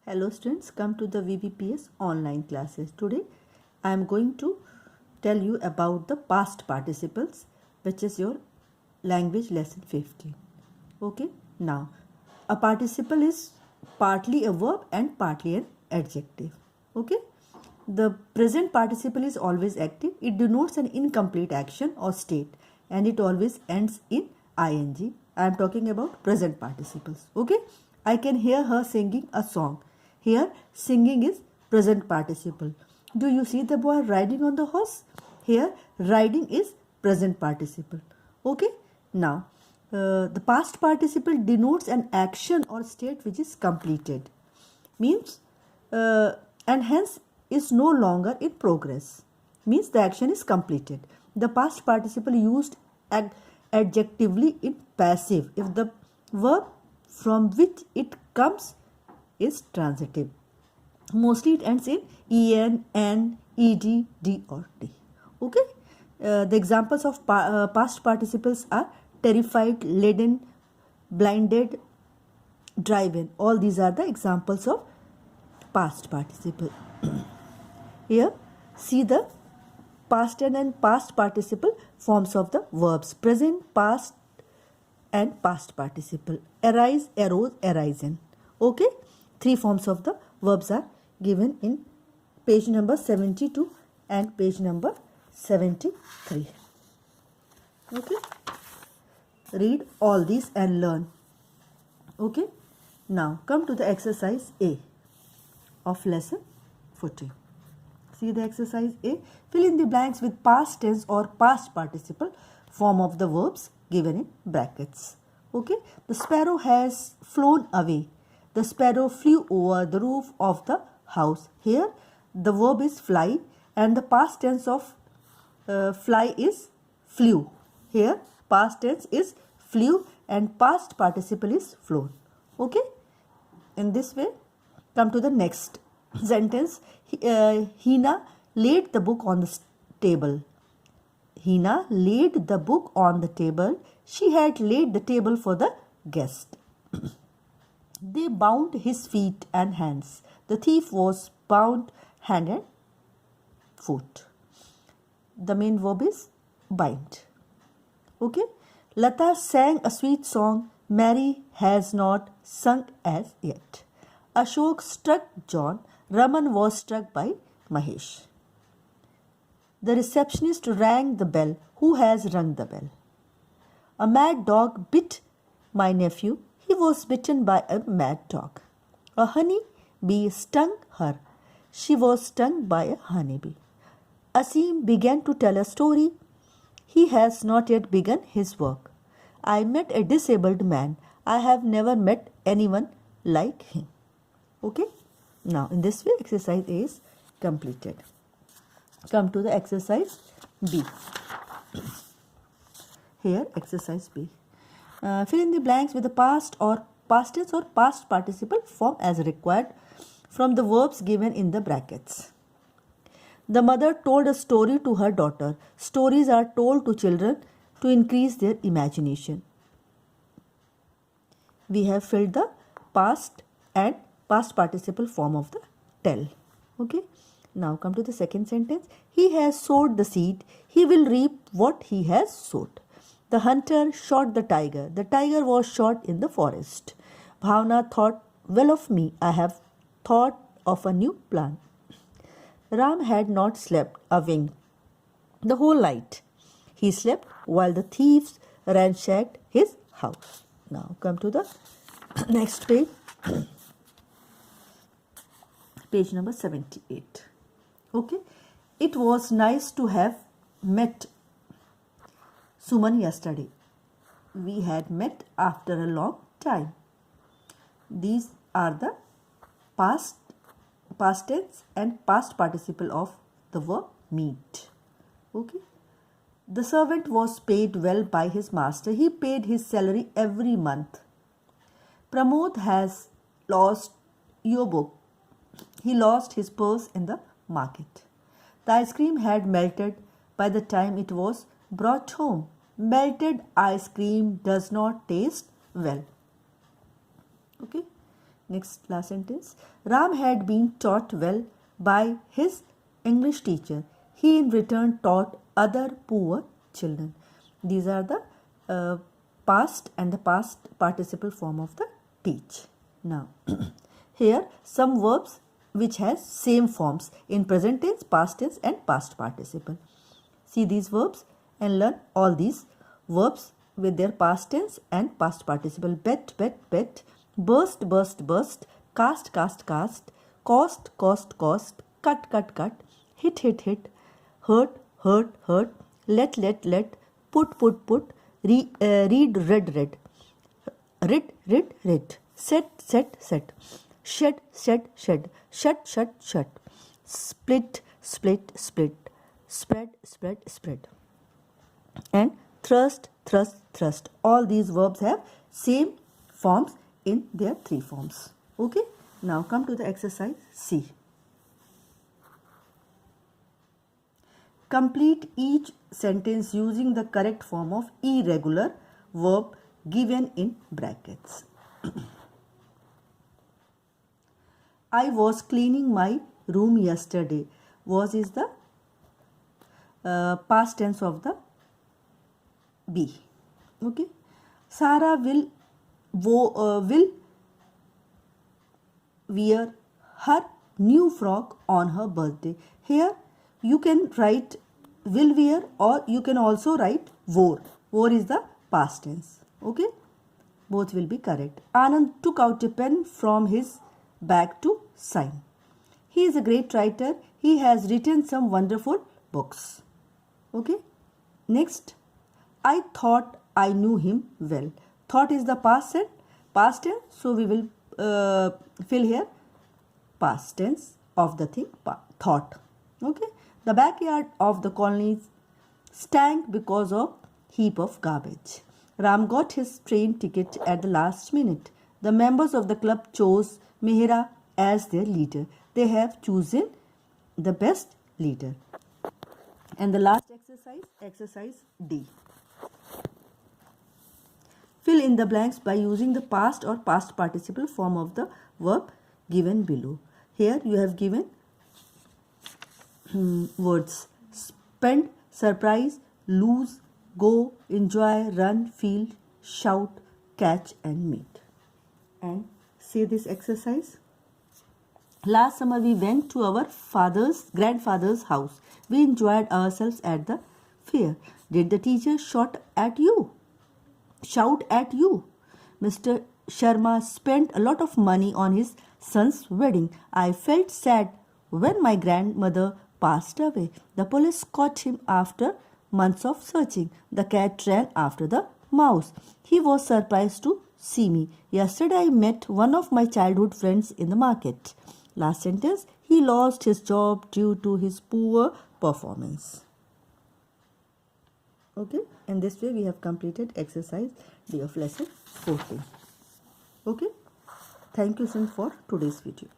Hello students, come to the VBPS online classes. Today I am going to tell you about the past participles, which is your language lesson 15. Okay, now a participle is partly a verb and partly an adjective. Okay, the present participle is always active. It denotes an incomplete action or state and it always ends in ing. I am talking about present participles. Okay, I can hear her singing a song. Here, singing is present participle. Do you see the boy riding on the horse? Here, riding is present participle. Okay, now the past participle denotes an action or state which is completed, means and hence is no longer in progress, means the action is completed. The past participle used adjectively in passive if the verb from which it comes is transitive. Mostly it ends in en, n, ed, d or t. Okay, the examples of past participles are terrified, laden, blinded, driven. All these are the examples of past participle. Here, see the past tense and past participle forms of the verbs: present, past and past participle. Arise, arose, arisen. Okay, three forms of the verbs are given in page number 72 and page number 73. Okay, read all these and learn. Okay, now come to the exercise A of lesson 14. See the exercise A. Fill in the blanks with past tense or past participle form of the verbs given in brackets. Okay, the sparrow has flown away. The sparrow flew over the roof of the house. Here the verb is fly and the past tense of fly is flew. Here past tense is flew and past participle is flown. Okay, in this way come to the next sentence. Hina laid the book on the table. Hina laid the book on the table. She had laid the table for the guest. They bound his feet and hands. The thief was bound hand and foot. The main verb is bind. Okay. Lata sang a sweet song. Mary has not sung as yet. Ashok struck John. Raman was struck by Mahesh. The receptionist rang the bell. Who has rung the bell? A mad dog bit my nephew. He was bitten by a mad dog. A honey bee stung her. She was stung by a honey bee. Asim began to tell a story. He has not yet begun his work. I met a disabled man. I have never met anyone like him. Okay. Now, in this way, exercise A is completed. Come to the exercise B. Here, exercise B. Fill in the blanks with the past or past tense or past participle form as required from the verbs given in the brackets. The mother told a story to her daughter. Stories are told to children to increase their imagination. We have filled the past and past participle form of the tell. Okay. Now come to the second sentence. He has sowed the seed. He will reap what he has sowed. The hunter shot the tiger. The tiger was shot in the forest. Bhavna thought well of me. I have thought of a new plan. Ram had not slept a wink the whole night. He slept while the thieves ransacked his house. Now come to the next page. Page number 78. Okay. It was nice to have met Suman yesterday. We had met after a long time. These are the past tense and past participle of the verb meet. Okay. The servant was paid well by his master. He paid his salary every month. Pramod has lost your book. He lost his purse in the market. The ice cream had melted by the time it was brought home. Melted ice cream does not taste well. Okay. Next last sentence. Ram had been taught well by his English teacher. He in return taught other poor children. These are the past and the past participle form of the teach. Now, here some verbs which has same forms in present tense, past tense and past participle. See these verbs and learn all these verbs with their past tense and past participle. Bet, bet, bet, burst, burst, burst, cast, cast, cast, cost, cost, cost, cut, cut, cut, hit, hit, hit, hurt, hurt, hurt, let, let, put, put, read, read, read, rid, set, set, shed, shed, shut, shut, split, split, spread, spread, and thrust, thrust. All these verbs have same forms in their three forms. Okay. Now come to the exercise C. Complete each sentence using the correct form of irregular verb given in brackets. I was cleaning my room yesterday. Was is the past tense of the be. Okay. Sarah will wear her new frock on her birthday. Here you can write will wear, or you can also write wore. Wore is the past tense. Okay. Both will be correct. Anand took out a pen from his bag to sign. He is a great writer. He has written some wonderful books. Okay. Next, I thought I knew him well. Thought is the past tense. So we will fill here past tense of the thing, thought. Okay. The backyard of the colony stank because of heap of garbage. Ram got his train ticket at the last minute. The members of the club chose Mehra as their leader. They have chosen the best leader. And the last exercise D. Fill in the blanks by using the past or past participle form of the verb given below. Here you have given words spend, surprise, lose, go, enjoy, run, feel, shout, catch and meet. And say this exercise. Last summer we went to our grandfather's house. We enjoyed ourselves at the fair. Did the teacher shout at you? Mr. Sharma spent a lot of money on his son's wedding. I felt sad when my grandmother passed away. The police caught him after months of searching. The cat ran after the mouse. He was surprised to see me. Yesterday I met one of my childhood friends in the market. Last sentence. He lost his job due to his poor performance. Okay. In this way we have completed exercise D of lesson 14. Okay. Thank you, Sin, for today's video.